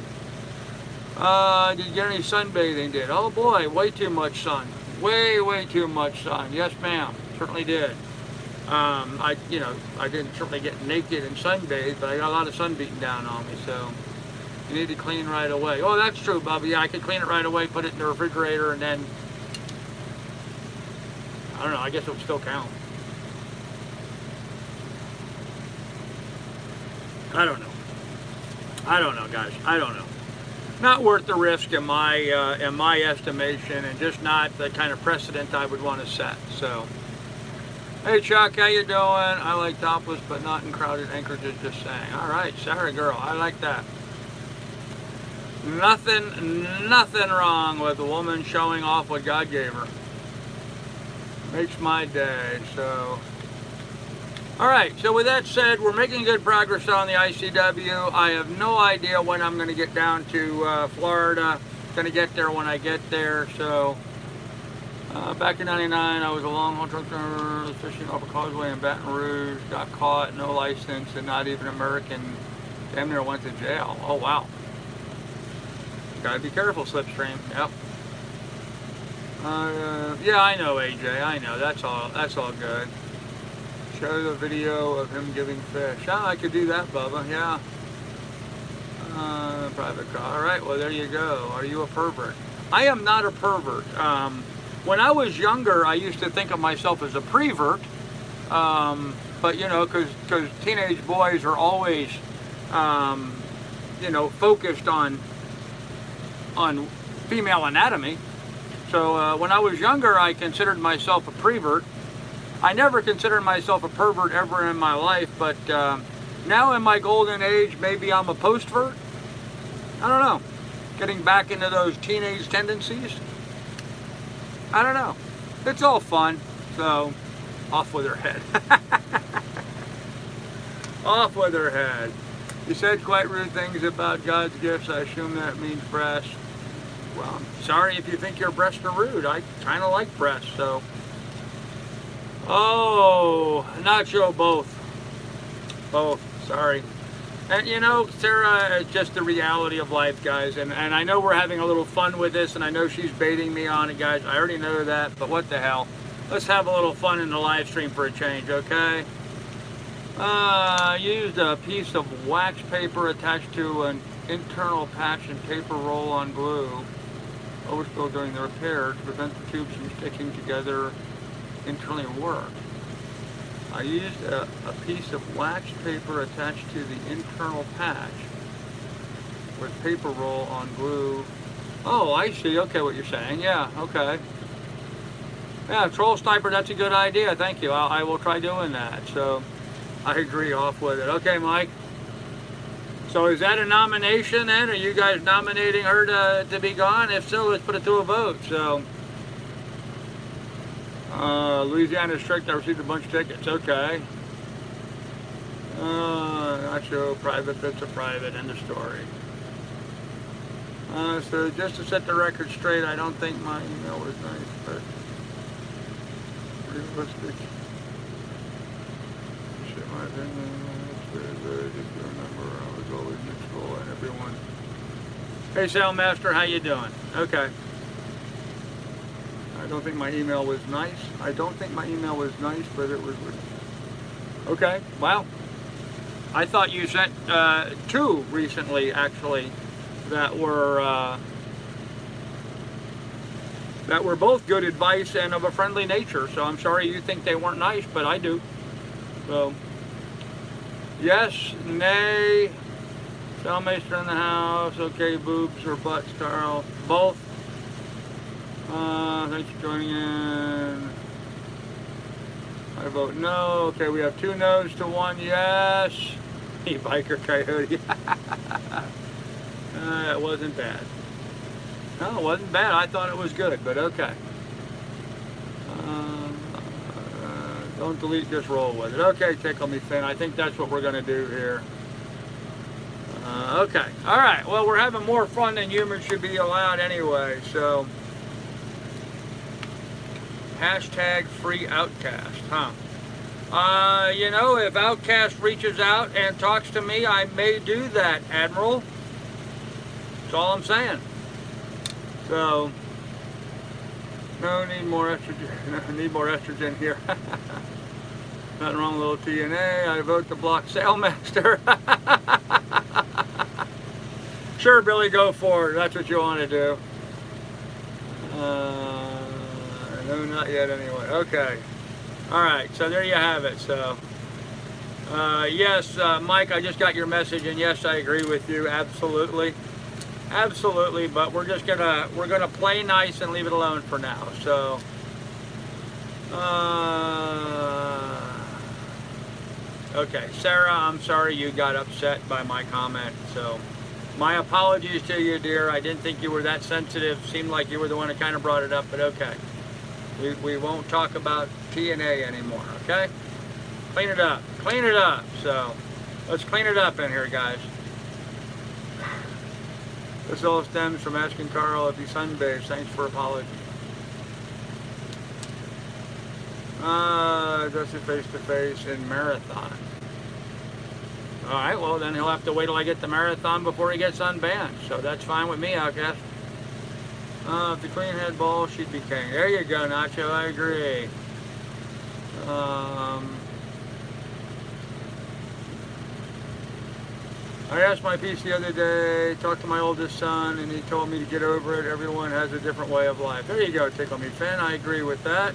did you get any sunbathing? Did? Oh boy, way too much sun. Way too much sun. Yes, ma'am. Certainly did. I didn't certainly get naked and sunbathed, but I got a lot of sun beating down on me. So, you need to clean right away. Oh, that's true, Bubba. Yeah, I could clean it right away, put it in the refrigerator, and then I don't know. I guess it would still count. I don't know. I don't know, guys. I don't know. Not worth the risk in my estimation, and just not the kind of precedent I would want to set. So, hey Chuck, how you doing? I like topless, but not in crowded anchorages. Just saying. All right, Sarah girl, I like that. Nothing wrong with a woman showing off what God gave her. Makes my day. So. All right, so with that said, we're making good progress on the ICW. I have no idea when I'm going to get down to Florida. Going to get there when I get there. So, back in '99, I was a long haul trucker fishing off a causeway in Baton Rouge. Got caught, no license, and not even American. Damn near went to jail. Oh wow. Gotta be careful, Slipstream. Yep. Yeah, I know, AJ. I know. That's all good. Show the video of him giving fish. Ah, I could do that, Bubba. Yeah. Private car. All right. Well, there you go. Are you a pervert? I am not a pervert. When I was younger, I used to think of myself as a prevert. But you know, because teenage boys are always, you know, focused on female anatomy. So when I was younger, I considered myself a prevert. I never considered myself a pervert ever in my life, but now in my golden age, maybe I'm a postvert. I don't know. Getting back into those teenage tendencies. I don't know. It's all fun. So, off with her head. Off with her head. You said quite rude things about God's gifts. I assume that means breasts. Well, I'm sorry if you think your breasts are rude. I kind of like breasts, so. Oh, Nacho, both. Both, sorry. And you know, Sarah, it's just the reality of life, guys. And I know we're having a little fun with this, and I know she's baiting me on it, guys. I already know that, but what the hell. Let's have a little fun in the live stream for a change, okay? Used a piece of wax paper attached to an internal patch and paper roll-on glue. Overspill during the repair to prevent the tubes from sticking together internally work. I used a piece of wax paper attached to the internal patch with paper roll on glue. Oh, I see. Okay, what you're saying. Yeah, okay. Yeah, Troll Sniper, that's a good idea. Thank you. I will try doing that. So, I agree. Off with it. Okay, Mike. So, is that a nomination then? Are you guys nominating her to be gone? If so, let's put it to a vote. So, Louisiana strict, I received a bunch of tickets. Okay. Not sure. Private, that's a private. End of story. So just to set the record straight, I don't think my email was nice, but realistic. Shit, my opinion. Just remember, I was always neutral and everyone. Hey, Sailmaster, how you doing? Okay. I don't think my email was nice. I don't think my email was nice, but it was. Okay, well, I thought you sent two recently, actually, that were both good advice and of a friendly nature. So I'm sorry you think they weren't nice, but I do. So Yes, nay. Salmaster in the house. Okay, boobs or butts, Carl. Both. Thanks for joining in. I vote no. Okay, we have 2 no's to 1 yes. Hey, biker coyote. That wasn't bad. No, it wasn't bad. I thought it was good, but okay. Don't delete, just roll with it. Okay, tickle me, Finn. I think that's what we're going to do here. Okay. All right. Well, we're having more fun than humans should be allowed anyway, so. Hashtag free Outcast, huh? You know, if Outcast reaches out and talks to me, I may do that, Admiral. That's all I'm saying. So, no, need more estrogen. No, need more estrogen here. Nothing wrong with a little TNA. I vote to block Sailmaster. Sure, Billy, go for it. That's what you want to do. No, not yet anyway. Okay. Alright, so there you have it. So, yes, Mike, I just got your message, and yes, I agree with you. Absolutely. Absolutely, but we're gonna play nice and leave it alone for now. So, okay, Sarah, I'm sorry you got upset by my comment. So, my apologies to you, dear. I didn't think you were that sensitive. Seemed like you were the one that kind of brought it up, but okay. We won't talk about TNA anymore, okay? Clean it up. Clean it up. So, let's clean it up in here, guys. This all stems from asking Carl if he sunbathes. Thanks for apology. Just face-to-face in marathon. Alright, well then he'll have to wait till I get the marathon before he gets unbanned. So that's fine with me, Outcast. If the queen had balls, she'd be king. There you go, Nacho, I agree. I asked my piece the other day, talked to my oldest son, and he told me to get over it. Everyone has a different way of life. There you go, Tickle Me Finn, I agree with that.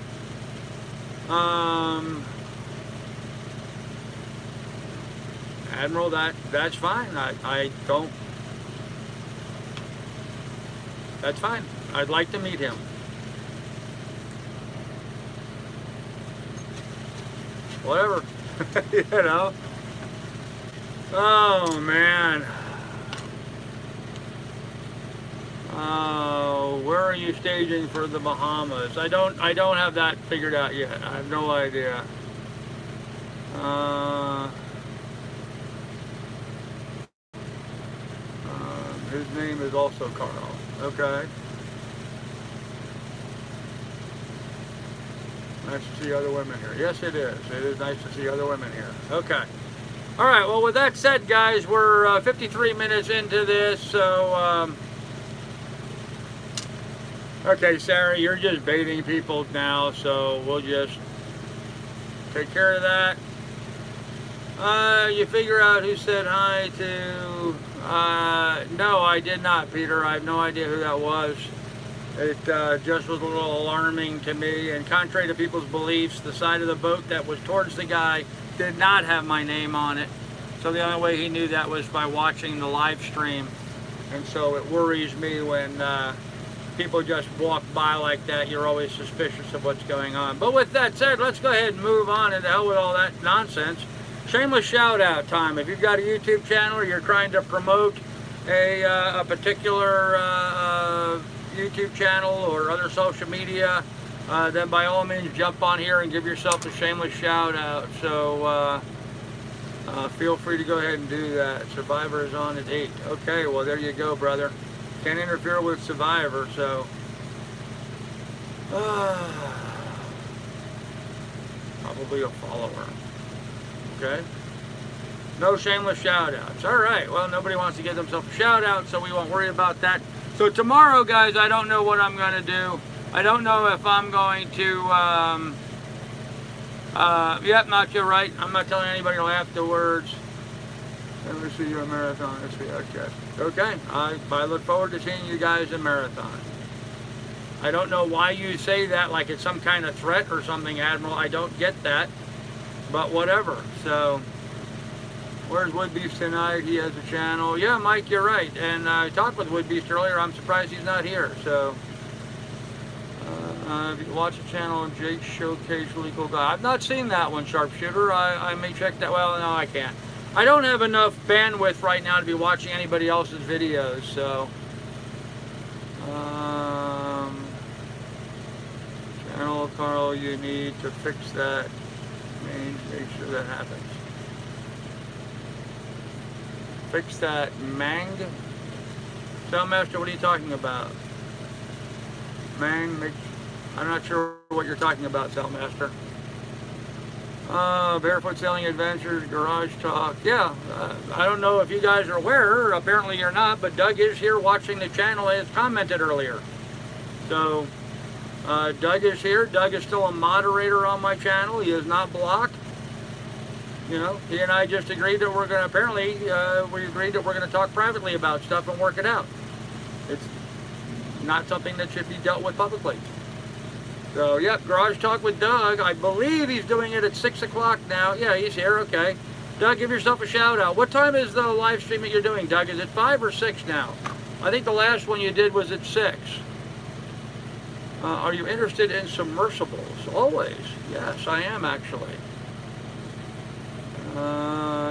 Admiral, that's fine. I don't... That's fine. I'd like to meet him. Whatever. You know? Oh, man. Where are you staging for the Bahamas? I don't have that figured out yet. I have no idea. His name is also Carl. Okay. Nice to see other women here. Yes, it is. It is nice to see other women here. Okay. All right. Well, with that said, guys, we're 53 minutes into this. So, okay, Sarah, you're just baiting people now. So we'll just take care of that. You figure out who said hi to... no, I did not, Peter. I have no idea who that was. It just was a little alarming to me, and contrary to people's beliefs, the side of the boat that was towards the guy did not have my name on it. So the only way he knew that was by watching the live stream. And so it worries me when people just walk by like that. You're always suspicious of what's going on. But with that said, let's go ahead and move on, and to hell with all that nonsense. Shameless shout out time. If you've got a YouTube channel or you're trying to promote a particular YouTube channel or other social media, then by all means jump on here and give yourself a shameless shout out. So feel free to go ahead and do that. Survivor is on at 8. Okay, well there you go, brother. Can't interfere with Survivor, so probably a follower. Okay. No shameless shout outs. All right. Well, nobody wants to give themselves a shout out, so we won't worry about that. So tomorrow, guys, I don't know what I'm going to do. I don't know if I'm going to, yep, not you right. I'm not telling anybody till afterwards. Let me see you in marathon. Let's see. Okay. Okay. I look forward to seeing you guys in marathon. I don't know why you say that like it's some kind of threat or something, Admiral. I don't get that. But whatever. So, Where's Woodbeast tonight? He has a channel. Yeah, Mike, you're right. And I talked with Woodbeast earlier. I'm surprised he's not here. So, if you watch the channel, Jake Showcase Legal Guy. I've not seen that one, Sharpshooter. I may check that. Well, no, I can't. I don't have enough bandwidth right now to be watching anybody else's videos. So, channel Carl, you need to fix that. Make sure that happens. Fix that Mang. Soundmaster, what are you talking about? Mang, I'm not sure what you're talking about, Soundmaster. Barefoot Sailing Adventures, Garage Talk. Yeah, I don't know if you guys are aware, apparently you're not, but Doug is here watching the channel and has commented earlier. So, Doug is here. Doug is still a moderator on my channel. He is not blocked. You know, he and I just agreed that we're going to, apparently, we agreed that we're going to talk privately about stuff and work it out. It's not something that should be dealt with publicly. So, yep, Garage Talk with Doug. I believe he's doing it at 6 o'clock now. Yeah, he's here, okay. Doug, give yourself a shout out. What time is the live stream that you're doing, Doug? Is it 5 or 6 now? I think the last one you did was at 6. Are you interested in submersibles? Always. Yes, I am actually.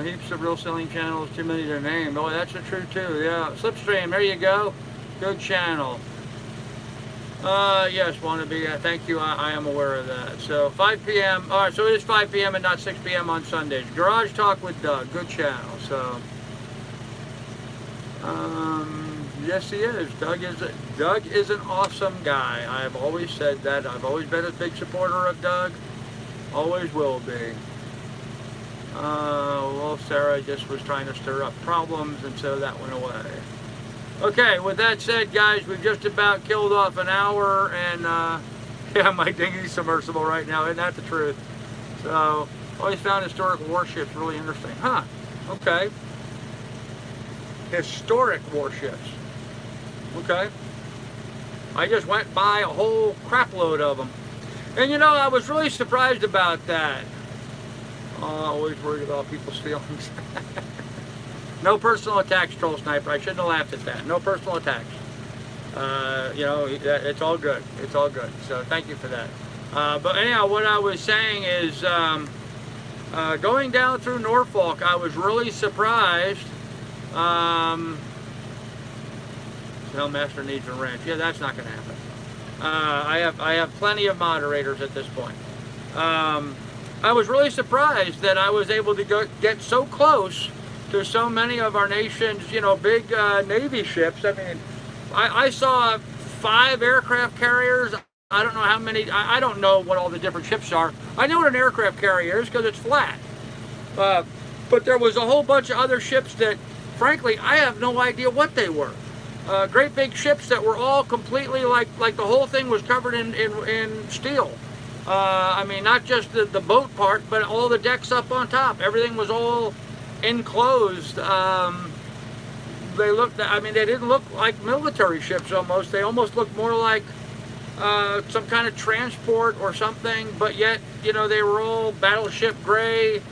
Heaps of real sailing channels, too many to name. Oh, that's true too, yeah. Slipstream, there you go. Good channel. Yes, wannabe, thank you, I am aware of that. So, 5 p.m., alright, so it is 5 p.m. and not 6 p.m. on Sundays. Garage Talk with Doug, good channel, so. Yes, he is. Doug is an awesome guy. I've always said that. I've always been a big supporter of Doug. Always will be. Well, Sarah just was trying to stir up problems, and so that went away. Okay, with that said, guys, we've just about killed off an hour, and yeah, my dinghy's submersible right now. Isn't that the truth? So, always found historic warships really interesting. Huh, okay. Historic warships. Okay. I just went by a whole crap load of them. And you know, I was really surprised about that. Always worried about people's feelings. No personal attacks, Troll Sniper. I shouldn't have laughed at that. No personal attacks. You know, it's all good. It's all good. So thank you for that. But anyhow, what I was saying is, going down through Norfolk, I was really surprised. Master needs a wrench. Yeah, that's not going to happen. I have plenty of moderators at this point. I was really surprised that I was able to get so close to so many of our nation's, you know, big Navy ships. I mean, I saw 5 aircraft carriers. I don't know how many. I don't know what all the different ships are. I know what an aircraft carrier is because it's flat. But there was a whole bunch of other ships that, frankly, I have no idea what they were. Great big ships that were all completely like the whole thing was covered in steel. I mean, not just the boat part, but all the decks up on top. Everything was all enclosed. They looked, I mean, they didn't look like military ships almost. They almost looked more like some kind of transport or something, but yet, you know, they were all battleship gray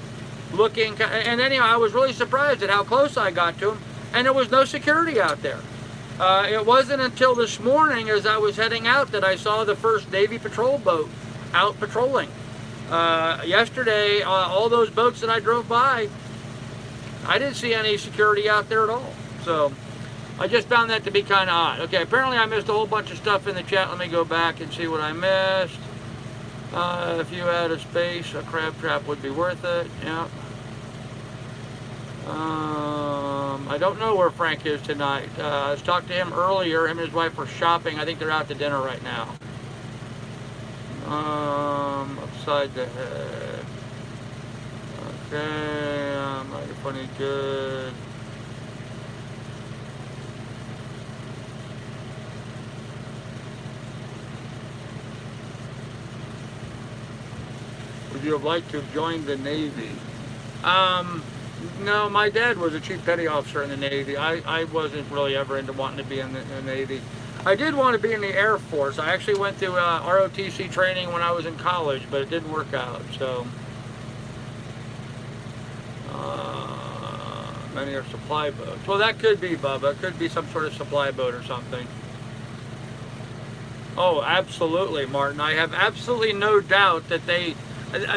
looking. And anyhow, I was really surprised at how close I got to them, and there was no security out there. It wasn't until this morning as I was heading out that I saw the first Navy patrol boat out patrolling. Yesterday, all those boats that I drove by, I didn't see any security out there at all. So I just found that to be kind of odd. Okay, apparently I missed a whole bunch of stuff in the chat. Let me go back and see what I missed. If you had a space, a crab trap would be worth it. Yeah. I don't know where Frank is tonight. I was talking to him earlier. Him and his wife were shopping. I think they're out to dinner right now. Upside the head. Okay, mighty funny good. Would you have liked to have joined the Navy? No, my dad was a chief petty officer in the Navy. I wasn't really ever into wanting to be in the Navy. I did want to be in the Air Force. I actually went through ROTC training when I was in college, but it didn't work out. So, Many are supply boats. Well, that could be, Bubba. It could be some sort of supply boat or something. Oh, absolutely, Martin. I have absolutely no doubt that they,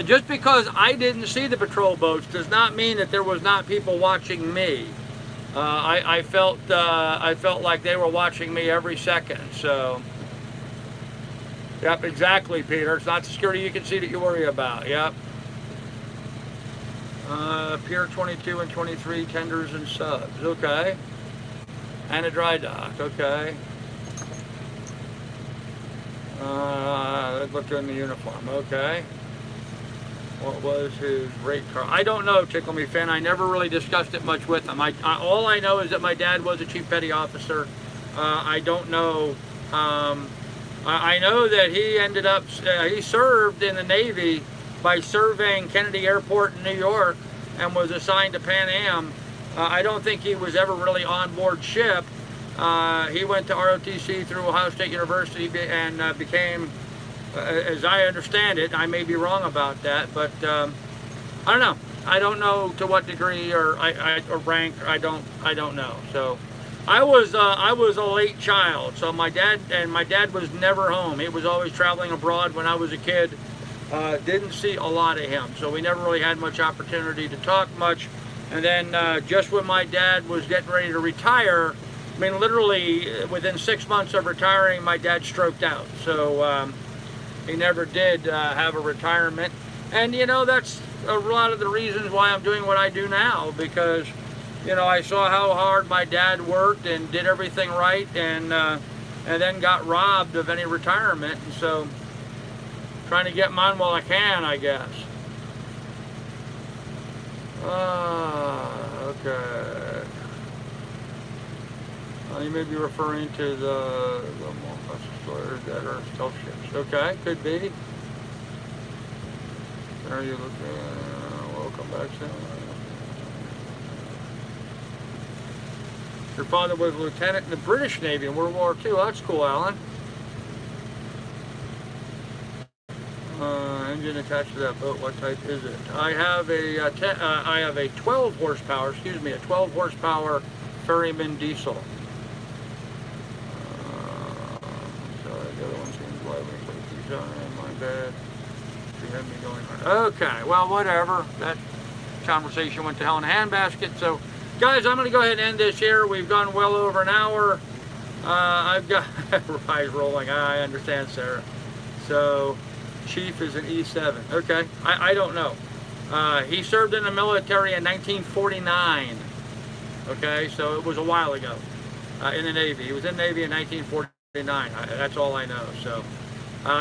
just because I didn't see the patrol boats does not mean that there was not people watching me. I felt like they were watching me every second. So, yep, exactly, Peter. It's not the security you can see that you worry about. Yep. Pier 22 and 23 tenders and subs. Okay. And a dry dock. Okay. Look in the uniform. Okay. What was his rate card? I don't know, Tickle Me Finn. I never really discussed it much with him. All I know is that my dad was a chief petty officer. I don't know. I know that he ended up, he served in the Navy by surveying Kennedy Airport in New York and was assigned to Pan Am. I don't think he was ever really on board ship. He went to ROTC through Ohio State University and became, as I understand it, I may be wrong about that, but I don't know. I don't know to what degree or rank. I don't know. So I was a late child. So my dad was never home. He was always traveling abroad when I was a kid. Didn't see a lot of him, so we never really had much opportunity to talk much. And then just when my dad was getting ready to retire, I mean, literally within 6 months of retiring, my dad stroked out. So he never did have a retirement. And, you know, that's a lot of the reasons why I'm doing what I do now, because, you know, I saw how hard my dad worked and did everything right, and then got robbed of any retirement. And so trying to get mine while I can, I guess. Okay. You may be referring to the destroyers that are stealth ships. Okay, could be. Are you looking? Welcome back soon. Your father was a lieutenant in the British Navy in World War II. Oh, that's cool, Alan. Engine attached to that boat. What type is it? I have a 12 horsepower. Excuse me, a 12 horsepower ferryman diesel. Sorry, the other one seems lively. My bad. You had me going on. Okay, well, whatever. That conversation went to hell in a handbasket. So, guys, I'm going to go ahead and end this here. We've gone well over an hour. I've got eyes rolling. I understand, Sarah. So, Chief is an E7. Okay, I don't know. He served in the military in 1949. Okay, so it was a while ago in the Navy. He was in the Navy in 1949. That's all I know. So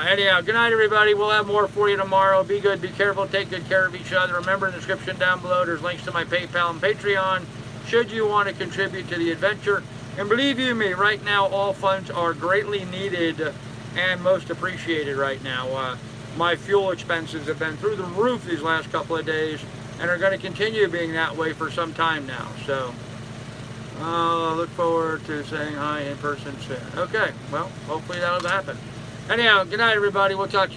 anyhow, good night, everybody. We'll have more for you tomorrow. Be good, be careful, take good care of each other. Remember, in the description down below, there's links to my PayPal and Patreon should you want to contribute to the adventure. And believe you me, right now, all funds are greatly needed and most appreciated right now. My fuel expenses have been through the roof these last couple of days and are going to continue being that way for some time now. So I look forward to saying hi in person soon. Okay, well, hopefully that'll happen. Anyhow, good night, everybody. We'll talk to you later.